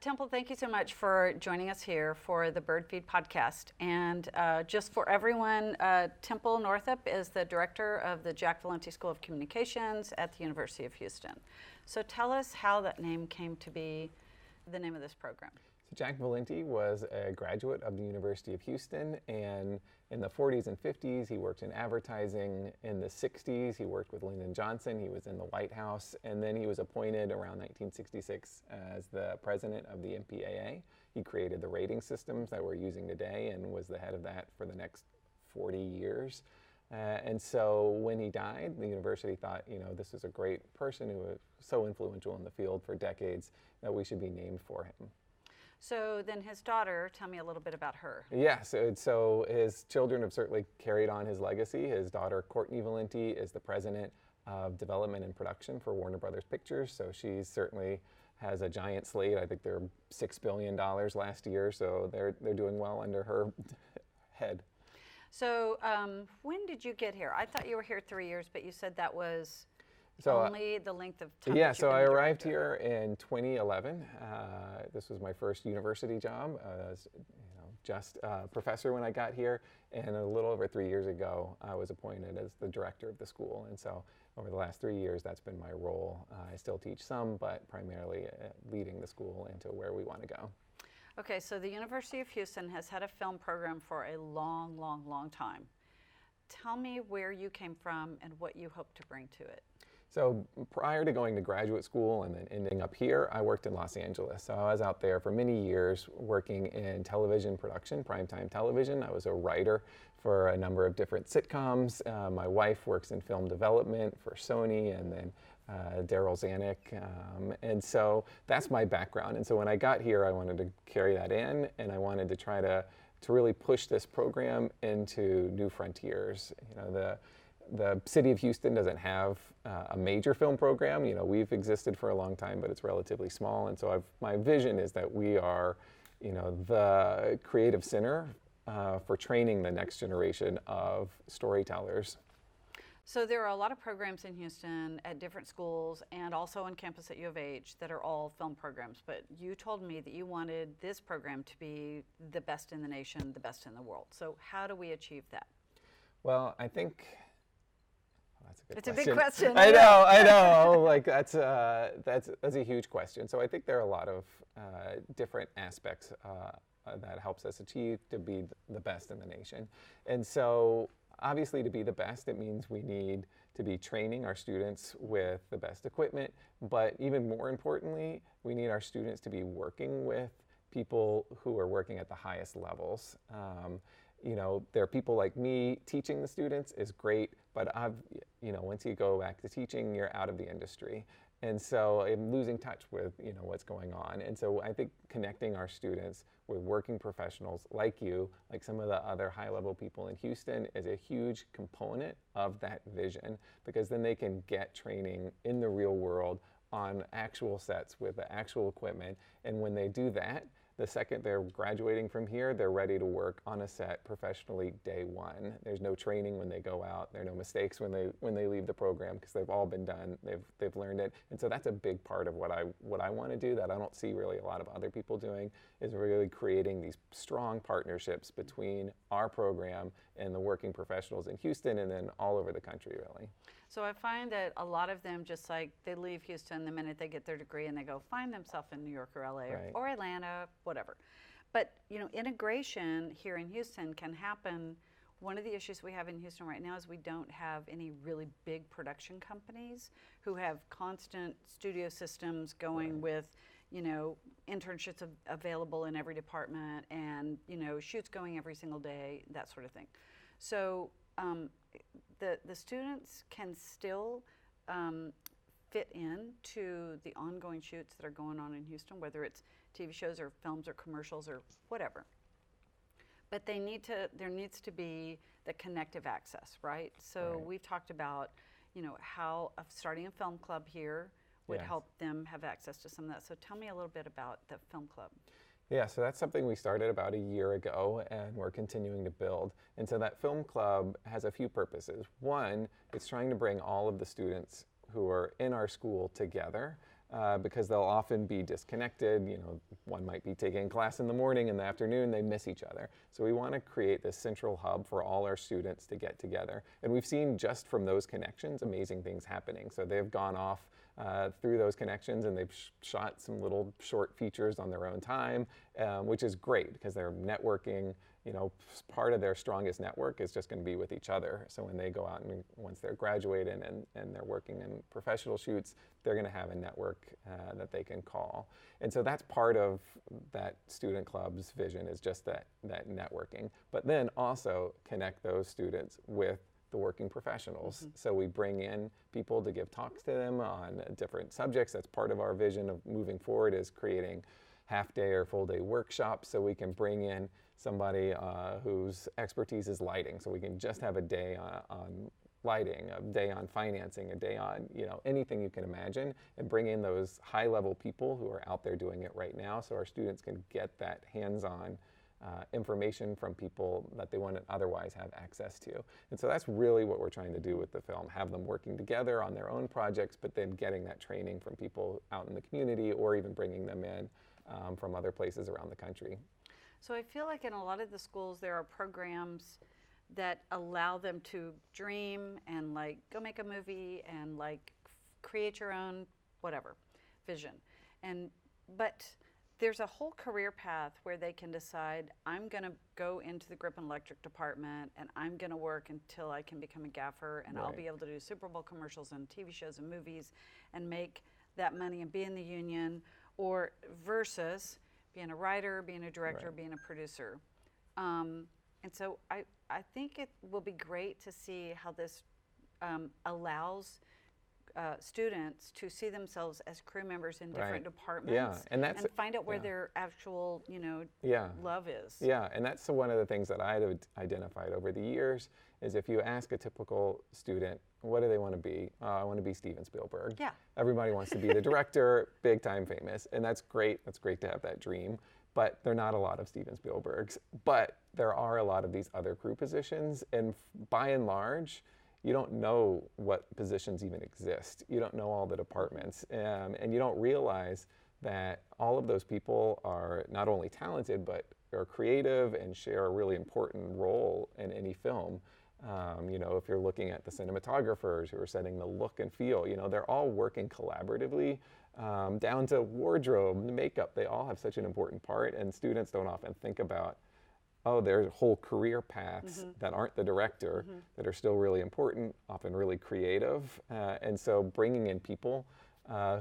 Temple, thank you so much for joining us here for the Bird Feed podcast. And just for everyone, Temple Northrop is the director of the Valenti School of Communications at the University of Houston. So tell us how that name came to be the name of this program. So Jack Valenti was a graduate of the University of Houston, and in the 40s and 50s he worked in advertising. In the 60s he worked with Lynn and Johnson. He was in the White House, and then he was appointed around 1966 as the president of the MPAA. He created the rating systems that we're using today and was the head of that for the next 40 years. And so when he died, the university thought, this is a great person who was so influential in the field for decades that we should be named for him. So then his daughter, tell me a little bit about her. Yeah, so his children have certainly carried on his legacy. His daughter, Courtney Valenti, is the president of development and production for Warner Brothers Pictures. So she certainly has a giant slate. I think they're $6 billion last year, so they're doing well under her head. So when did you get here? I thought you were here 3 years, but you said that was only the length of time. Yeah, so I arrived here in 2011. This was my first university job. I was just a professor when I got here, and a little over 3 years ago, I was appointed as the director of the school. And so over the last 3 years, that's been my role. I still teach some, but primarily leading the school into where we want to go. Okay, so the University of Houston has had a film program for a long, long, long time. Tell me where you came from and what you hope to bring to it. So prior to going to graduate school and then ending up here, I worked in Los Angeles. So I was out there for many years working in television production, primetime television. I was a writer for a number of different sitcoms. My wife works in film development for Sony, and then Daryl Zanuck. And so that's my background. And so when I got here, I wanted to carry that in, and I wanted to try to really push this program into new frontiers. The city of Houston doesn't have a major film program. We've existed for a long time, but it's relatively small. And so my vision is that we are, the creative center for training the next generation of storytellers. So there are a lot of programs in Houston at different schools and also on campus at U of H that are all film programs. But you told me that you wanted this program to be the best in the nation, the best in the world. So how do we achieve that? Well, I think that's a good question. It's a big question. I know. Like that's a huge question. So I think there are a lot of different aspects that helps us achieve to be the best in the nation. And so obviously to be the best, it means we need to be training our students with the best equipment. But even more importantly, we need our students to be working with people who are working at the highest levels. There are people like me teaching the students is great, but once you go back to teaching, you're out of the industry. And so I'm losing touch with, what's going on. And so I think connecting our students with working professionals like you, like some of the other high-level people in Houston, is a huge component of that vision, because then they can get training in the real world on actual sets with the actual equipment. And when they do that, the second they're graduating from here, they're ready to work on a set professionally day one. There's no training when they go out. There are no mistakes when they leave the program, because they've all been done. They've learned it. And so that's a big part of what I want to do that I don't see really a lot of other people doing, is really creating these strong partnerships between our program and the working professionals in Houston and then all over the country, really. So I find that a lot of them just like they leave Houston the minute they get their degree and they go find themselves in New York or LA Right. or Atlanta, whatever. But integration here in Houston can happen. One of the issues we have in Houston right now is we don't have any really big production companies who have constant studio systems going Right. with, internships available in every department and, shoots going every single day, that sort of thing. So the students can still fit into the ongoing shoots that are going on in Houston, whether it's TV shows or films or commercials or whatever. But there needs to be the connective access, right? So Right. we've talked about, how starting a film club here would Yes. help them have access to some of that. So tell me a little bit about the film club. Yeah, so that's something we started about a year ago, and we're continuing to build. And so that film club has a few purposes. One, it's trying to bring all of the students who are in our school together because they'll often be disconnected. You know, one might be taking class in the morning, in the afternoon, they miss each other. So we want to create this central hub for all our students to get together. And we've seen just from those connections, amazing things happening. So they've gone off through those connections and they've shot some little short features on their own time, which is great because they're networking. You know, part of their strongest network is just going to be with each other. So when they go out and once they're graduating and they're working in professional shoots, they're going to have a network that they can call. And so that's part of that student club's vision, is just that networking. But then also connect those students with the working professionals. So we bring in people to give talks to them on different subjects. That's part of our vision of moving forward, is creating half-day or full-day workshops, so we can bring in somebody whose expertise is lighting. So we can just have a day on lighting, a day on financing, a day on, you know, anything you can imagine, and bring in those high-level people who are out there doing it right now, so our students can get that hands-on information from people that they wouldn't otherwise have access to. And so that's really what we're trying to do with the film, have them working together on their own projects, but then getting that training from people out in the community, or even bringing them in from other places around the country. So I feel like in a lot of the schools there are programs that allow them to dream and like go make a movie and like create your own whatever vision. But there's a whole career path where they can decide, I'm going to go into the grip and electric department and I'm going to work until I can become a gaffer, and I'll be able to do Super Bowl commercials and TV shows and movies and make that money and be in the union, or versus being a writer, being a director, being a producer. And so I think it will be great to see how this allows students to see themselves as crew members in different departments, and find out where their actual, you know, love is. Yeah, and that's one of the things that I've identified over the years, is if you ask a typical student, what do they want to be? I want to be Steven Spielberg. Yeah. Everybody wants to be the director, big time famous, and that's great. That's great to have that dream. But there are not a lot of Steven Spielbergs. But there are a lot of these other crew positions, and by and large, you don't know what positions even exist. You don't know all the departments, and you don't realize that all of those people are not only talented, but are creative and share a really important role in any film. You know, if you're looking at the cinematographers who are setting the look and feel, you know, they're all working collaboratively, down to wardrobe, the makeup. They all have such an important part, and students don't often think about, oh, there's whole career paths that aren't the director that are still really important, often really creative. And so bringing in people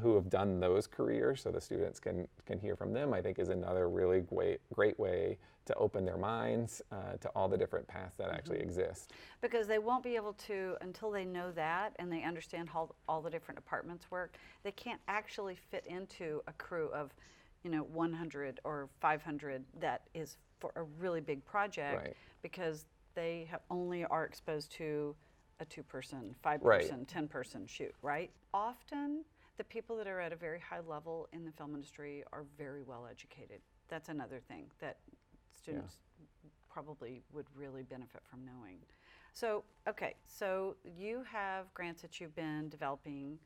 who have done those careers so the students can hear from them, I think, is another really great way to open their minds to all the different paths that actually exist. Because they won't be able to, until they know that and they understand how all the different departments work, they can't actually fit into a crew of, you know, 100 or 500 that is for a really big project, because they only are exposed to a 2-person, 5-person, 10-person shoot, right? Often, the people that are at a very high level in the film industry are very well educated. That's another thing that students probably would really benefit from knowing. So, okay, so you have grants that you've been developing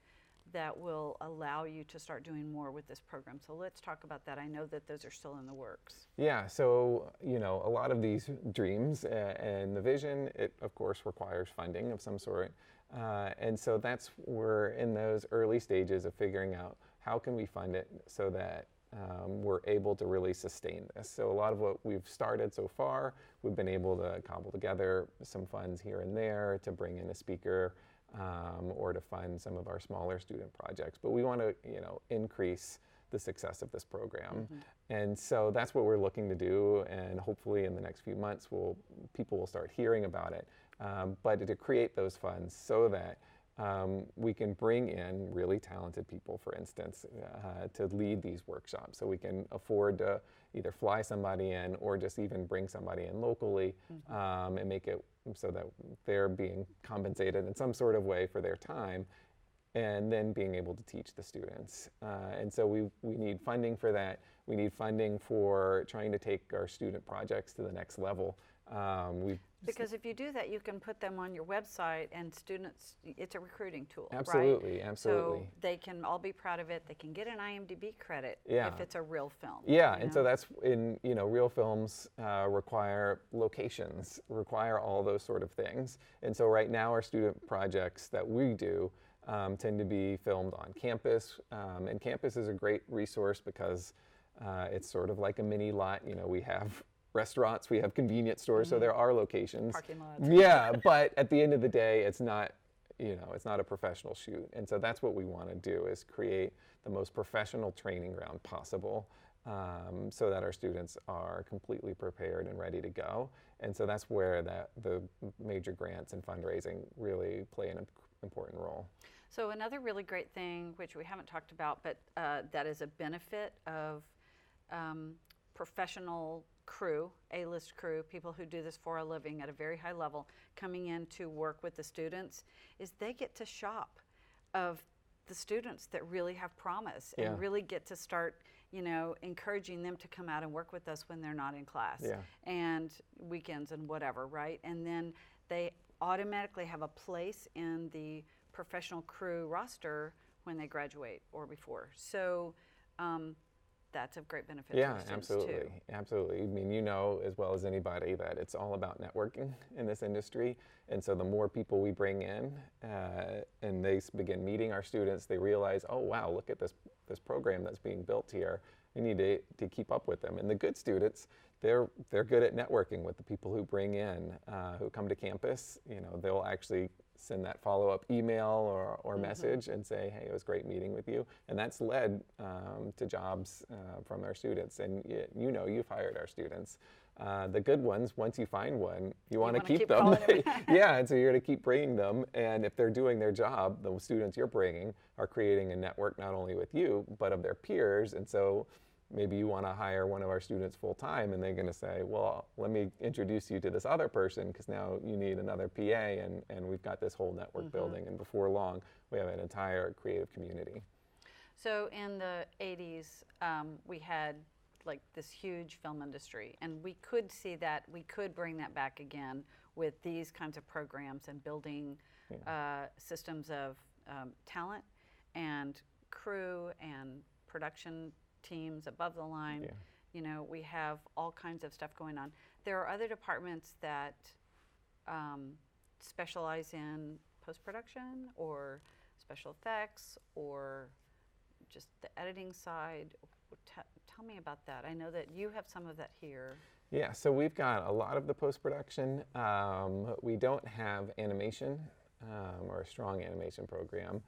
that will allow you to start doing more with this program. So let's talk about that. I know that those are still in the works. Yeah, so, you know, a lot of these dreams and the vision, it of course requires funding of some sort. And so we're in those early stages of figuring out how can we fund it so that we're able to really sustain this. So a lot of what we've started so far, we've been able to cobble together some funds here and there to bring in a speaker, or to fund some of our smaller student projects. But we want to, you know, increase the success of this program. And so that's what we're looking to do, and hopefully in the next few months people will start hearing about it. But to create those funds so that we can bring in really talented people, for instance, to lead these workshops. So we can afford to either fly somebody in or just even bring somebody in locally, and make it so that they're being compensated in some sort of way for their time, and then being able to teach the students. And so we need funding for that. We need funding for trying to take our student projects to the next level. Because if you do that, you can put them on your website, and students, it's a recruiting tool, Absolutely, right? absolutely. So they can all be proud of it. They can get an IMDb credit Yeah. if it's a real film. Yeah, you and know? so that's real films require locations, require all those sort of things. And so right now our student projects that we do tend to be filmed on campus. And campus is a great resource because it's sort of like a mini lot. We have restaurants, we have convenience stores, so there are locations. Parking lots. Yeah, but at the end of the day, it's not a professional shoot. And so that's what we want to do, is create the most professional training ground possible, so that our students are completely prepared and ready to go. And so that's where the major grants and fundraising really play an important role. So another really great thing, which we haven't talked about, but that is a benefit of professional crew, A-list crew, people who do this for a living at a very high level, coming in to work with the students, is they get to shop of the students that really have promise and really get to start, encouraging them to come out and work with us when they're not in class and weekends and whatever, right? And then they automatically have a place in the professional crew roster when they graduate or before. So that's of great benefit to the students too. Absolutely. I mean, as well as anybody that it's all about networking in this industry. And so the more people we bring in and they begin meeting our students, they realize, oh, wow, look at this program that's being built here. We need to keep up with them. And the good students, they're good at networking with the people who bring in, who come to campus. They'll actually send that follow-up email or message and say, hey, it was great meeting with you. And that's led to jobs from our students. And you've hired our students. The good ones, once you find one, you want to keep them. Yeah, and so you're going to keep bringing them. And if they're doing their job, the students you're bringing are creating a network not only with you, but of their peers. And so maybe you want to hire one of our students full time, and they're going to say, well, let me introduce you to this other person because now you need another PA, and we've got this whole network building. And before long, we have an entire creative community. So in the 80s, we had like this huge film industry, and we could see that, we could bring that back again with these kinds of programs and building systems of talent and crew and production teams above the line. We have all kinds of stuff going on. There are other departments that specialize in post-production or special effects or just the editing side. Tell me about that. I know that you have some of that here. Yeah, so we've got a lot of the post-production. We don't have animation or a strong animation program.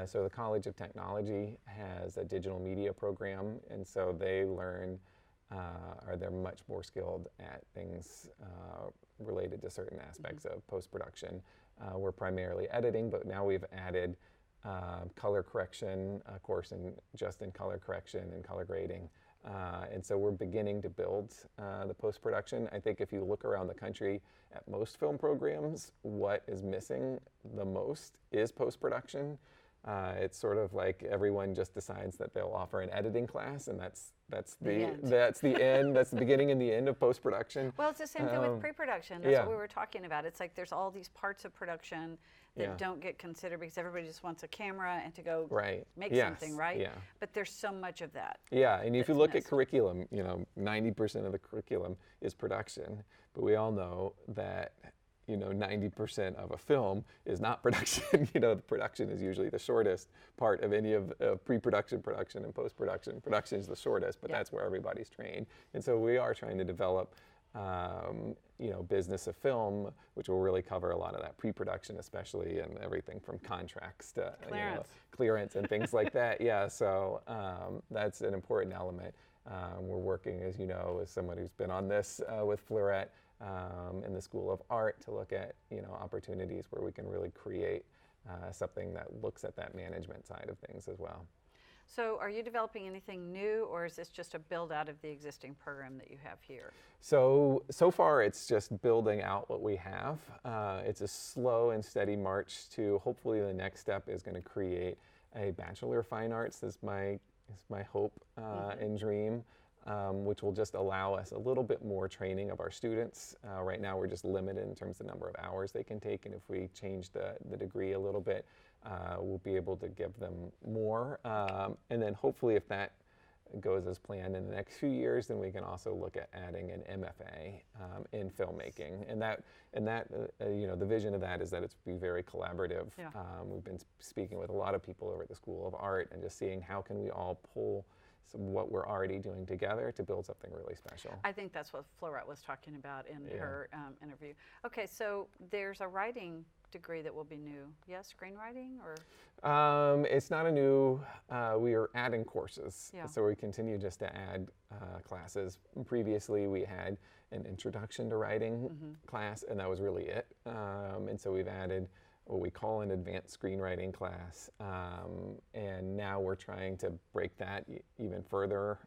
So the College of Technology has a digital media program, and so they learn, or they're much more skilled at things related to certain aspects of post-production. We're primarily editing, but now we've added color correction, a course in color correction and color grading. And so we're beginning to build the post-production. I think if you look around the country at most film programs, what is missing the most is post-production. It's sort of like everyone just decides that they'll offer an editing class, and that's the end. That's the beginning and the end of post-production. Well, it's the same thing with pre-production. That's what we were talking about. It's like there's all these parts of production that don't get considered because everybody just wants a camera and to go make something, right? Yeah. But there's so much of that. Yeah, and if you look at curriculum, 90% of the curriculum is production, but we all know that 90% of a film is not production. The production is usually the shortest part of any of pre-production, production, and post-production. Production is the shortest, but that's where everybody's trained. And so we are trying to develop, business of film, which will really cover a lot of that pre-production, especially, and everything from contracts to clearance and things like that. Yeah, so that's an important element. We're working, as you know, as someone who's been on this with Fleurette, in the School of Art to look at opportunities where we can really create something that looks at that management side of things as well. So are you developing anything new, or is this just a build out of the existing program that you have here? So far it's just building out what we have. It's a slow and steady march to hopefully the next step is going to create a Bachelor of Fine Arts. Is my hope and dream. which will just allow us a little bit more training of our students. Right now we're just limited in terms of the number of hours they can take, and if we change the degree a little bit, we'll be able to give them more. And then hopefully if that goes as planned in the next few years, then we can also look at adding an MFA in filmmaking. And the vision of that is that it's be very collaborative. Yeah. We've been speaking with a lot of people over at the School of Art and just seeing how can we all pull what we're already doing together to build something really special. I think that's what Florette was talking about in her interview. Okay, so there's a writing degree that will be new. Yes, screenwriting or? It's not a new, we are adding courses. Yeah. So we continue just to add classes. Previously we had an introduction to writing class, and that was really it. And so we've added what we call an advanced screenwriting class. And now we're trying to break that even further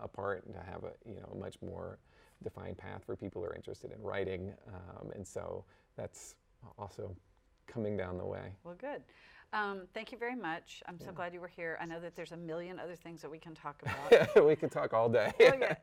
apart and to have a much more defined path for people who are interested in writing. And so that's also coming down the way. Well, good. Thank you very much. I'm so glad you were here. I know that there's a million other things that we can talk about. We could talk all day. Okay.